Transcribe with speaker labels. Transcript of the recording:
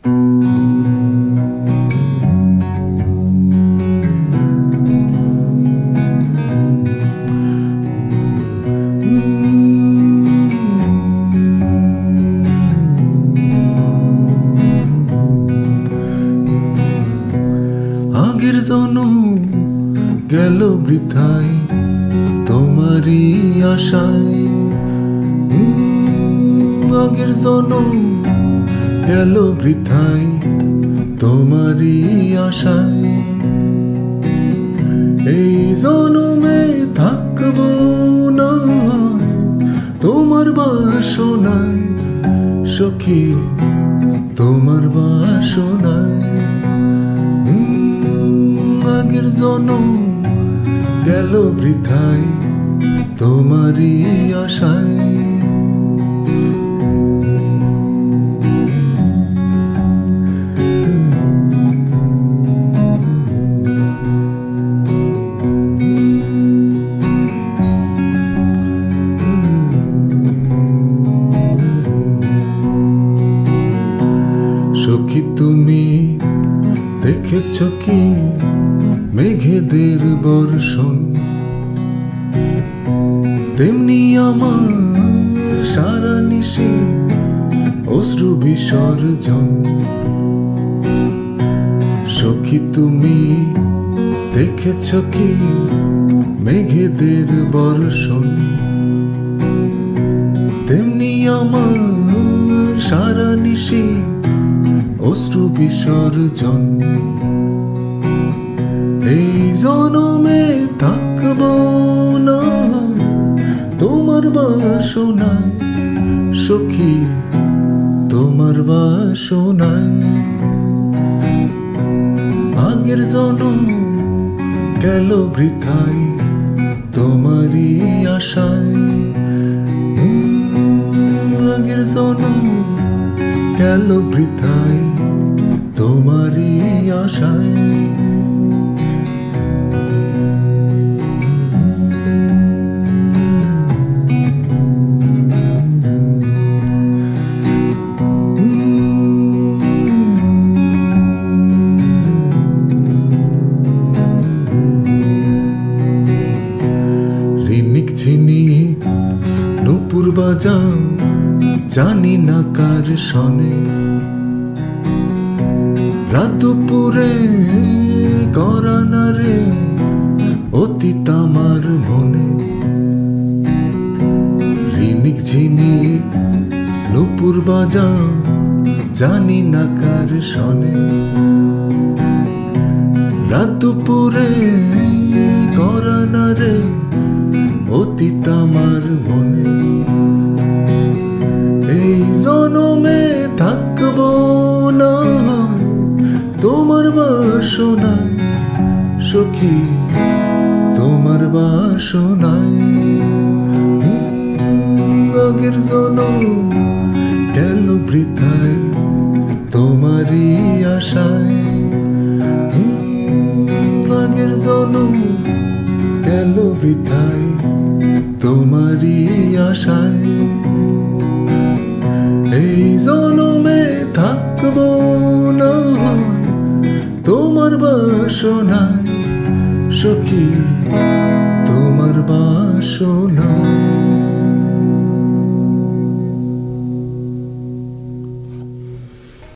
Speaker 1: আগের জনম গেল বৃথায় তোমারই আশায়, আগের জনম গেল বৃথায় তোমারই আশায়। এই জনমে থাকবো না তোমার বাসনায়, সখী তোমার বাসনায়। আগের জনম গেল বৃথায় তোমারই আশায়। সখী তুমি দেখেছ কি মেঘেদের বর্ষণ, তেমনি আমার সারা নিশে অশ্রু বিসর্জন। সখী তুমি দেখেছ কি মেঘেদের বর্ষণ, তেমনি আমার সারা নিশে অশ্রু বিসর্জন। এই জনমে থাকবো না তোমার বাসনায়, সখী তোমার বাসনায়। আগের জনম গেল বৃথায় তোমারই আশায়, আগের জনম গেল বৃথায় তোমারই আশায়। রিনিক ঝিনিক নূপুর বাজাও জানি না কার শনে, রাত দুপুরে করানা রে অতীত আমার মনে। রিনিক ঝিনিক নূপুর বাজাও জানি না কার শনে, রাত দুপুরে করানা রে অতীত আমার মনে। এই জনমে থাকবো না তোমার বাসনায়, সখী তোমার বাসনায়। আগের জনম গেল বৃথায় তোমারই আশায়, আগের জনম গেল বৃথায় তোমারই আশায়। এই